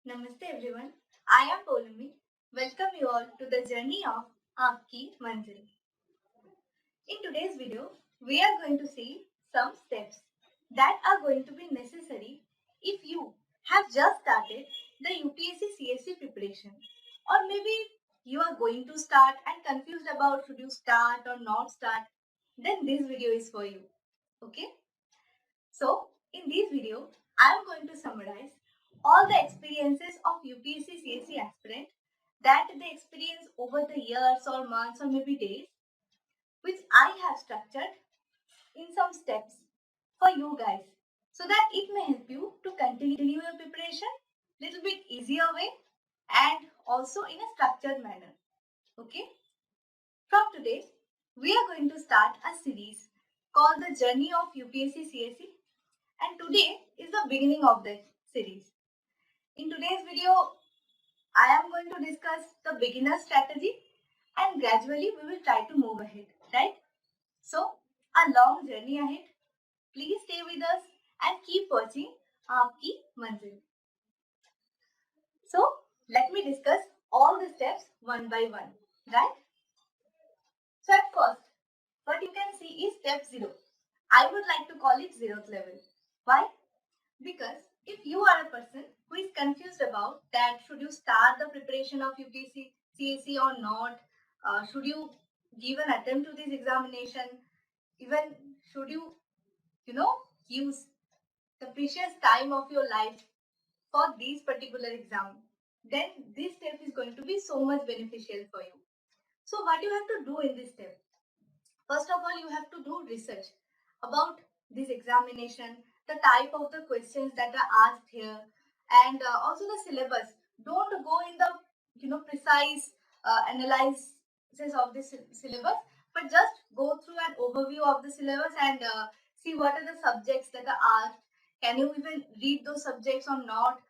Namaste everyone. I am Poulami. Welcome you all to the journey of Aapki Manzil. In today's video, we are going to see some steps that are going to be necessary if you have just started the UPSC CSC preparation, or maybe you are going to start and confused about should you start or not start, then this video is for you. Okay? So, in this video, I am going to summarize all the experiences of UPSC CSC aspirant that they experience over the years or months or maybe days, which I have structured in some steps for you guys so that it may help you to continue your preparation little bit easier way and also in a structured manner. Okay. From today, we are going to start a series called The Journey of UPSC CSC, and today is the beginning of the series. In today's video, I am going to discuss the beginner strategy and gradually we will try to move ahead, right? So, a long journey ahead. Please stay with us and keep watching Aapki Manzil. So, let me discuss all the steps one by one, right? So, at first, what you can see is step 0. I would like to call it 0th level. Why? Because if you are a person who is confused about that should you start the preparation of UPSC CSC or not, should you give an attempt to this examination, even should you use the precious time of your life for this particular exam, then this step is going to be so much beneficial for you. So what you have to do in this step, first of all you have to do research about this examination, the type of the questions that are asked here, and also the syllabus. Don't go in the precise analysis of this syllabus, but just go through an overview of the syllabus and see what are the subjects that are asked. Can you even read those subjects or not?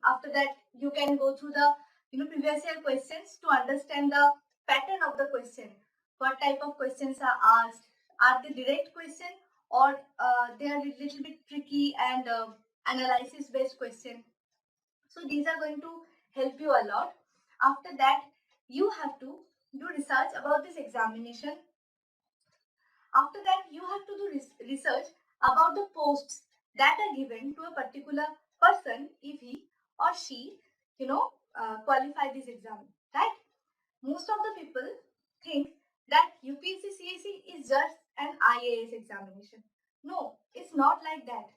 After that, you can go through the previous year questions to understand the pattern of the question. What type of questions are asked? Are they direct question or they are a little bit tricky and analysis based question? So these are going to help you a lot. After that, you have to do research about this examination. After that, you have to do research about the posts that are given to a particular person if he or she, qualify this exam, right? Most of the people think that UPSC CSC is just an IAS examination. No, it's not like that.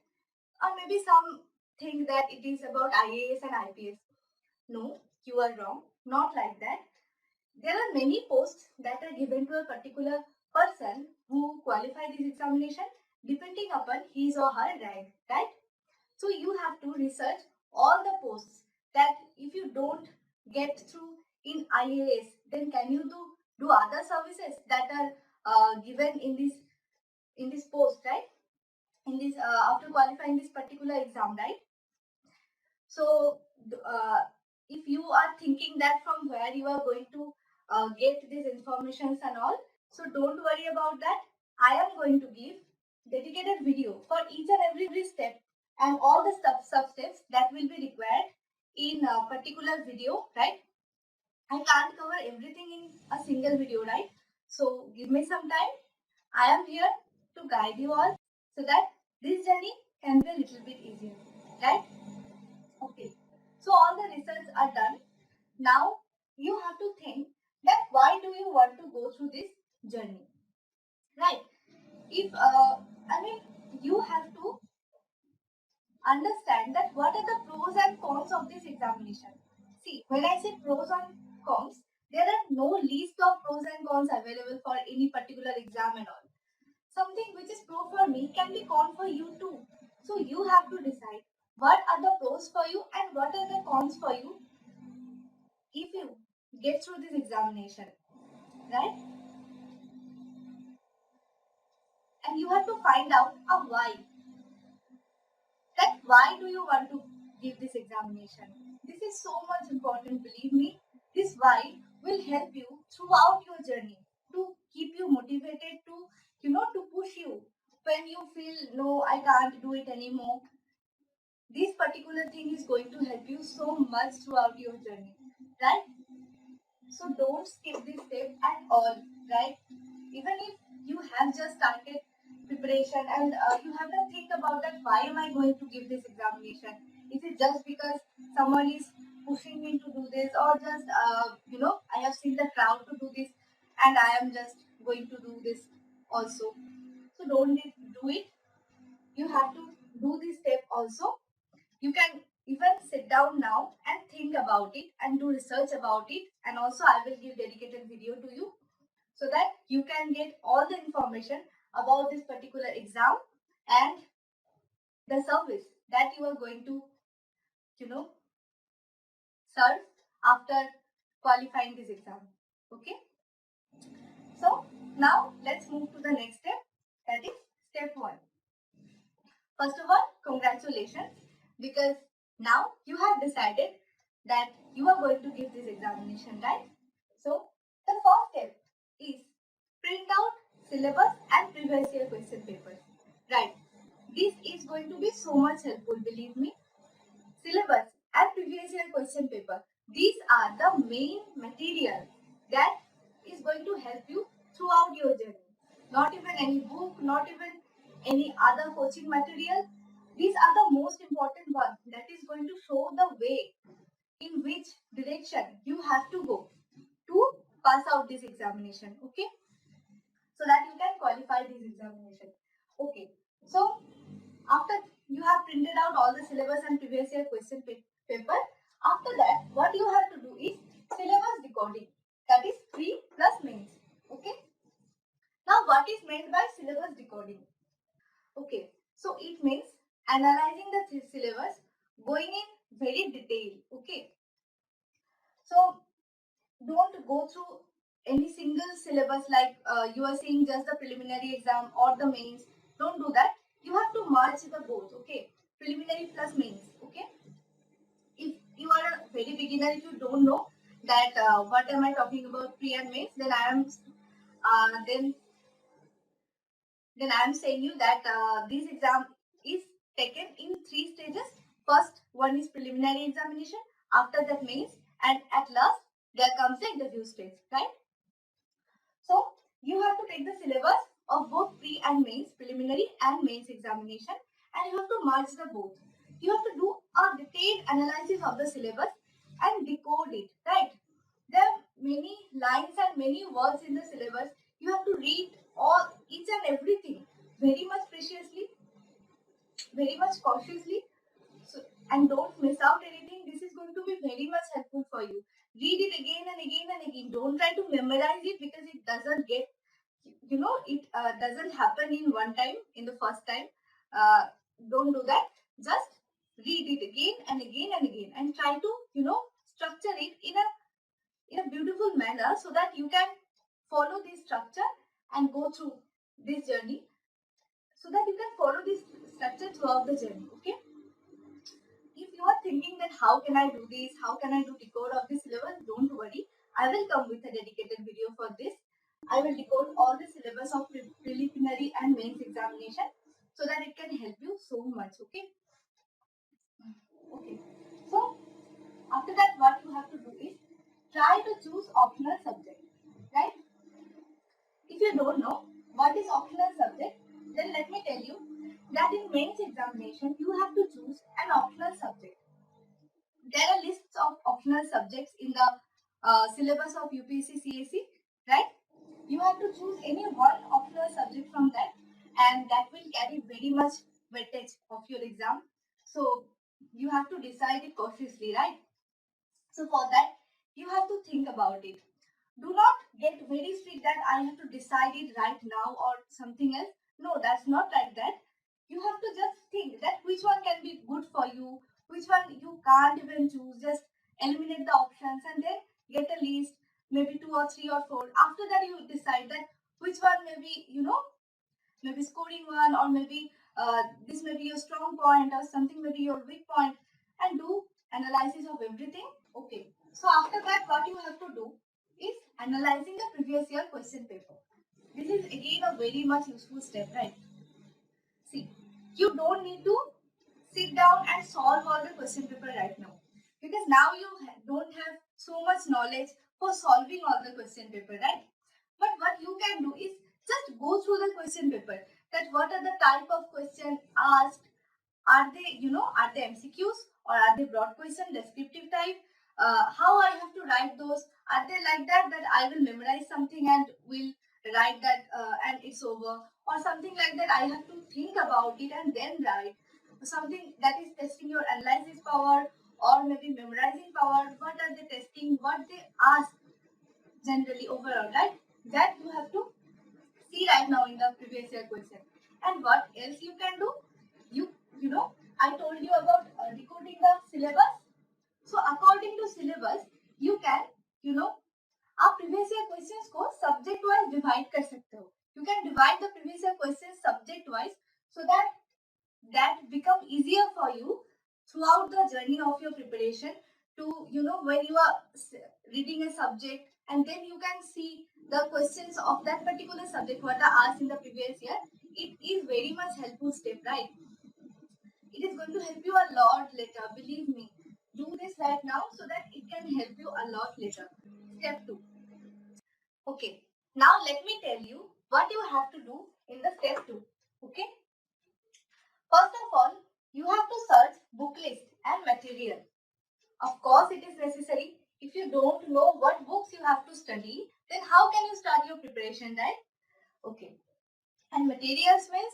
Or maybe some think that it is about IAS and IPS. No, you are wrong. Not like that. There are many posts that are given to a particular person who qualify this examination depending upon his or her rank, right? So you have to research all the posts that if you don't get through in IAS, then can you do other services that are given in this post, right? In this after qualifying this particular exam, right? So if you are thinking that from where you are going to get these informations and all, so don't worry about that. I am going to give dedicated video for each and every step and all the sub steps that will be required in a particular video, right? I can't cover everything in a single video, right? So give me some time. I am here to guide you all so that this journey can be a little bit easier, right? Okay. So all the results are done. Now you have to think that why do you want to go through this journey, right? If you have to understand that what are the pros and cons of this examination. See, when I say pros and cons, there are no list of pros and cons available for any particular exam and all. Something which is pro for me can be con for you too. So you have to decide what are the pros for you and what are the cons for you if you get through this examination, right? And you have to find out a why. That why do you want to give this examination? This is so much important, believe me. This why will help you throughout your journey to keep you motivated to push you when you feel no, I can't do it anymore. This particular thing is going to help you so so much throughout your journey, right? So don't skip this step at all, right? Even if you have just started preparation and you have to think about that, why am I going to give this examination? Is it just because someone is pushing me to do this, or just I have seen the crowd to do this, and I am just going to do this also? So don't do it. You have to do this step also. You can even sit down now and think about it and do research about it, and also I will give dedicated video to you so that you can get all the information about this particular exam and the service that you are going to you know serve after qualifying this exam. Okay, so now let's move to the next step, that is step 1. First of all, congratulations, because now you have decided that you are going to give this examination, right? So the first step is print out syllabus and previous year question papers. Right. This is going to be so much helpful, believe me. Syllabus and previous year question paper. These are the main material that is going to help you throughout your journey. Not even any book, not even any other coaching material. These are the most important ones that is going to show the way in which direction you have to go to pass out this examination. Okay, so that you can qualify this examination. Okay, so after you have printed out all the syllabus and previous year question paper, after that what you have to do is syllabus decoding, that is pre plus mains. Okay, now what is meant by syllabus decoding? Okay, so it means analyzing the syllabus, going in very detail. Okay, so don't go through any single syllabus like you are seeing just the preliminary exam or the mains. Don't do that. You have to merge the both. Okay, preliminary plus mains. Okay, if you are a very beginner, if you don't know that what am I talking about pre and mains, then then I am saying you that this exam is taken in 3 stages. First one is preliminary examination, after that mains, and at last there comes the interview stage, right? So you have to take the syllabus of both pre and mains, preliminary and mains examination, and you have to merge the both. You have to do a detailed analysis of the syllabus and decode it, right? There are many lines and many words in the syllabus. You have to read all each and everything very much preciously, very much cautiously. So, and don't miss out anything. This is going to be very much helpful for you. Read it again and again and again. Don't try to memorize it, because it doesn't get, it doesn't happen in one time, in the first time. Don't do that. Just read it again and again and again, and try to, structure it in a beautiful manner so that you can follow this structure and go through this journey, so that you can follow this structure throughout the journey. Okay, if you are thinking that how can I do this, how can I do decode of this syllabus, don't worry. I will come with a dedicated video for this. I will decode all the syllabus of preliminary and mains examination so that it can help you so much. Okay. Okay. So after that, what you have to do is try to choose optional subject. Right? If you don't know what is optional subject, then let me tell you that in mains examination you have to choose an optional subject. There are lists of optional subjects in the syllabus of UPSC CAC, right? You have to choose any one optional subject from that, and that will carry very much weightage of your exam. So you have to decide it cautiously, right? So for that, you have to think about it. Do not get very strict that I have to decide it right now or something else. No, that's not like that. You have to just think that which one can be good for you, which one you can't even choose. Just eliminate the options and then get a list, maybe 2 or 3 or 4. After that, you decide that which one maybe, maybe scoring one, or maybe this may be your strong point, or something maybe your weak point, and do analysis of everything. Okay. So after that, what you have to do is analyzing the previous year question paper. This is again a very much useful step, right? See, you don't need to sit down and solve all the question paper right now, because because now you don't have so much knowledge for solving all the question paper, right? But what you can do is just go through the question paper, that what are the type of question asked, are they, are they MCQs or are they broad question, descriptive type? How I have to write those? Are they like that I will memorize something and will write that and it's over, or something like that I have to think about it and then write? Something that is testing your analysis power or maybe memorizing power. What are they testing? What they ask generally overall, right? That you have to see right now in the previous year question. And what else you can do? You know, I told you about decoding the syllabus. So according to syllabus, you can, आप previous year questions को subject wise divide कर सकते हो. You can divide the previous year questions subject wise so that become easier for you throughout the journey of your preparation, to when you are reading a subject and then you can see the questions of that particular subject what are asked in the previous year. It is very much helpful step, right? It is going to help you a lot later, believe me. Do this right now so that it can help you a lot later. Step 2. Okay, now let me tell you what you have to do in the step 2. Okay, first of all, you have to search book list and material. Of course, it is necessary. If you don't know what books you have to study, then how can you start your preparation, right? Okay. And materials means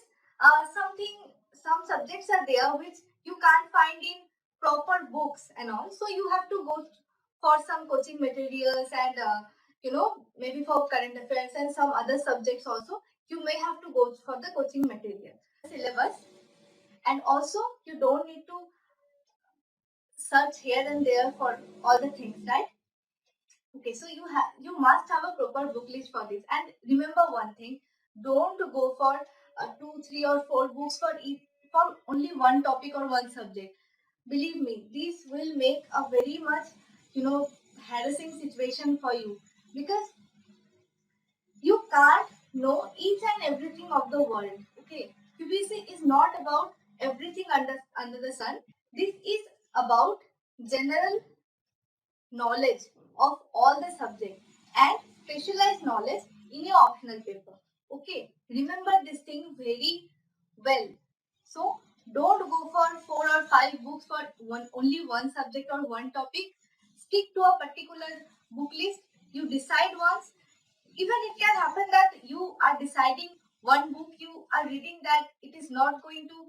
some subjects are there which you can't find in proper books and all. So you have to go for some coaching materials and maybe for current affairs and some other subjects also. You may have to go for the coaching material. Syllabus, and also you don't need to search here and there for all the things, right? Okay, so you must have a proper book list for this. And remember one thing: don't go for 2, 3, or 4 books for only one topic or one subject. Believe me, this will make a very much harassing situation for you, because you can't know each and everything of the world. Okay, QPC is not about everything under the sun. This is about general knowledge of all the subjects and specialized knowledge in your optional paper. Okay, remember this thing very well. So don't go for 4 or 5 books for only one subject or one topic. Stick to a particular book list. You decide once. Even it can happen that you are deciding one book, you are reading that it is not going to,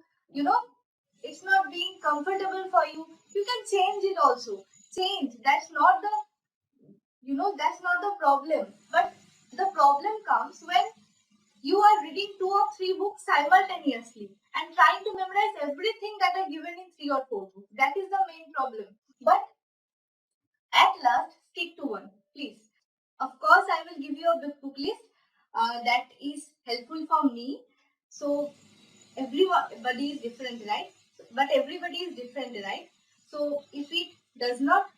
it's not being comfortable for you. You can change it also. Change. That's not the problem. But the problem comes when you are reading 2 or 3 books simultaneously and trying to memorize everything that are given in 3 or 4 books. That is the main problem. But at last, stick to one, please. Of course, I will give you a book list that is helpful for me. So everybody is different, right? But everybody is different, right? So if it does not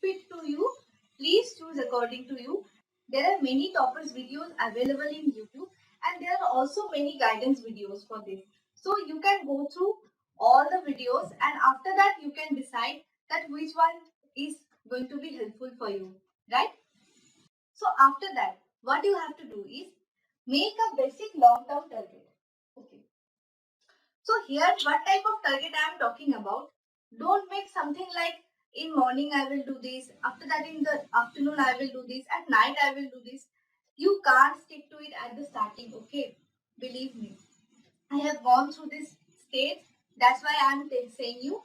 fit to you, please choose according to you. There are many toppers videos available in YouTube, and there are also many guidance videos for this. So you can go through all the videos, and after that you can decide that which one is going to be helpful for you, right? So after that, what you have to do is make a basic long-term target. Okay. So here, what type of target I am talking about? Don't make something like in morning I will do this, after that in the afternoon I will do this, at night I will do this. You can't stick to it at the starting, okay? Believe me. I have gone through this stage. That's why I am saying you.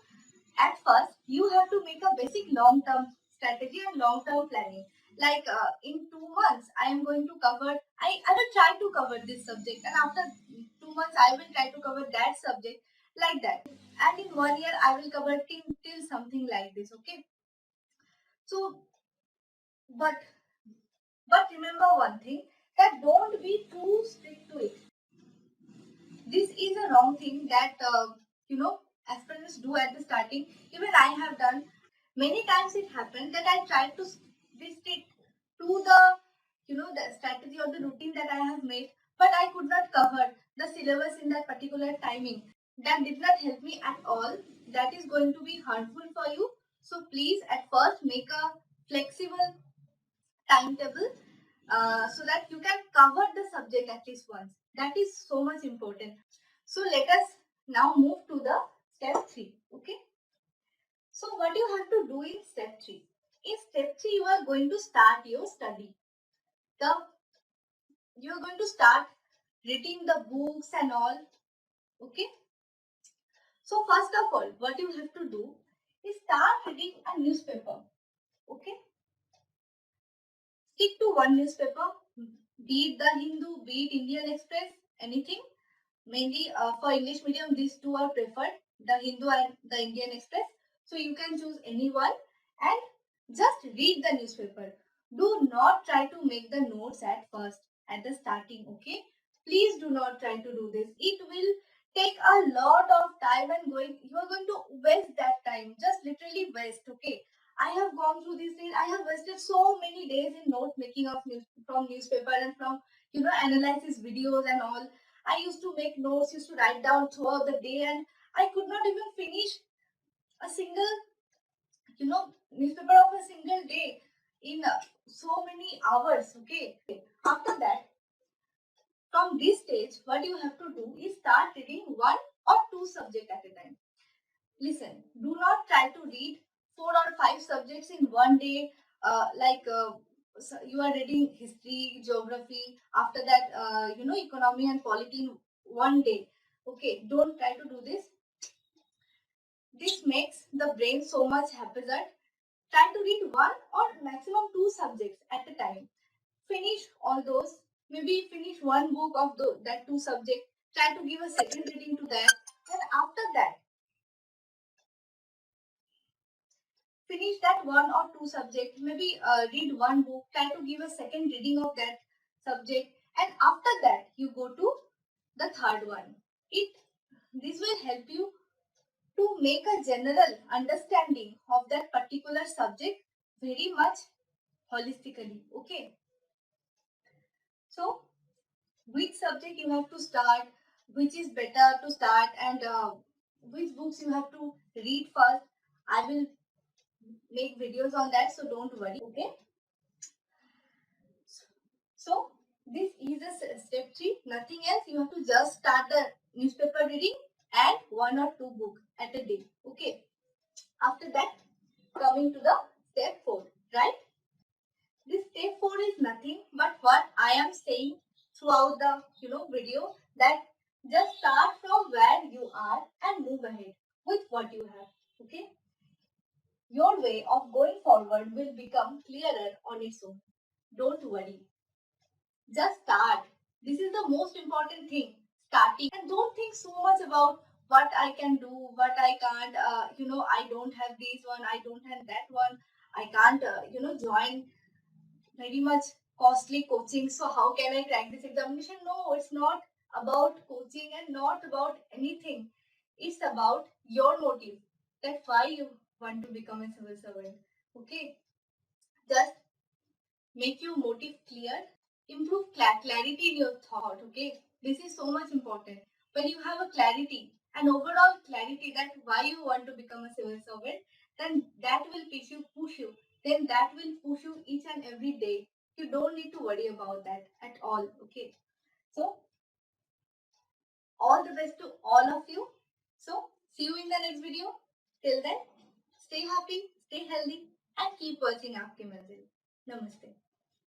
At first, you have to make a basic long-term strategy and long-term planning. Like in 2 months, I am going to cover, I will try to cover this subject, and after 2 months, I will try to cover that subject, like that. And in 1 year, I will cover till something like this, okay? So, but remember one thing, that don't be too strict to it. This is a wrong thing that aspirants do at the starting. Even I have done many times. It happened that I tried to be strict to the the strategy or the routine that I have made, but I could not cover the syllabus in that particular timing. That did not help me at all. That is going to be harmful for you. So please at first make a flexible timetable so that you can cover the subject at least once. That is so much important. So let us now move to the step 3. Okay. So what you have to do in step 3? In step 3, you are going to start your study. You are going to start reading the books and all. Okay. So first of all, what you have to do is start reading a newspaper. Okay. Stick to one newspaper. Be it the Hindu, be it Indian Express, anything. Mainly for English medium, these two are preferred, the Hindu and the Indian Express. So you can choose any one and just read the newspaper. Do not try to make the notes at first, at the starting, okay? Please do not try to do this. It will take a lot of time and you are going to waste that time. Just literally waste, okay? I have gone through these things. I have wasted so many days in note making of from newspaper and from analysis videos and all. I used to make notes, used to write down throughout the day, and I could not even finish a single, newspaper of a single day in so many hours. Okay. After that, from this stage, what you have to do is start reading one or two subjects at a time. Listen, do not try to read 4 or 5 subjects in one day. So you are reading history, geography. After that, economy and polity in one day. Okay, don't try to do this. This makes the brain so much haphazard. Try to read one or maximum two subjects at a time. Finish all those. Maybe finish one book of that two subject. Try to give a second reading to that. And after that, finish that one or two subject. Maybe read one book. Try to give a second reading of that subject. And after that, you go to the third one. This will help you to make a general understanding of that particular subject very much holistically. Okay. So, which subject you have to start, which is better to start, and which books you have to read first. I will make videos on that, so don't worry. Okay. So, this is a step 3. Nothing else. You have to just start the newspaper reading and one or two books at a day. Okay. After that, coming to the step 4, right? This step 4 is nothing but what I am saying throughout the video, that just start from where you are and move ahead with what you have. Okay, your way of going forward will become clearer on its own. Don't worry, just start. This is the most important thing, starting. And don't think so much about what I can do, what I can't. I don't have this one, I don't have that one, I can't join very much costly coaching. So how can I crack this examination? No, it's not about coaching and not about anything. It's about your motive. That's why you want to become a civil servant. Okay. Just make your motive clear. Improve clarity in your thought. Okay. This is so much important. When you have a clarity and overall clarity that why you want to become a civil servant, then that will push you. Then that will push you each and every day. You don't need to worry about that at all. Okay. So all the best to all of you. So see you in the next video. Till then, stay happy, stay healthy, and keep watching Aapke Manzil. Namaste.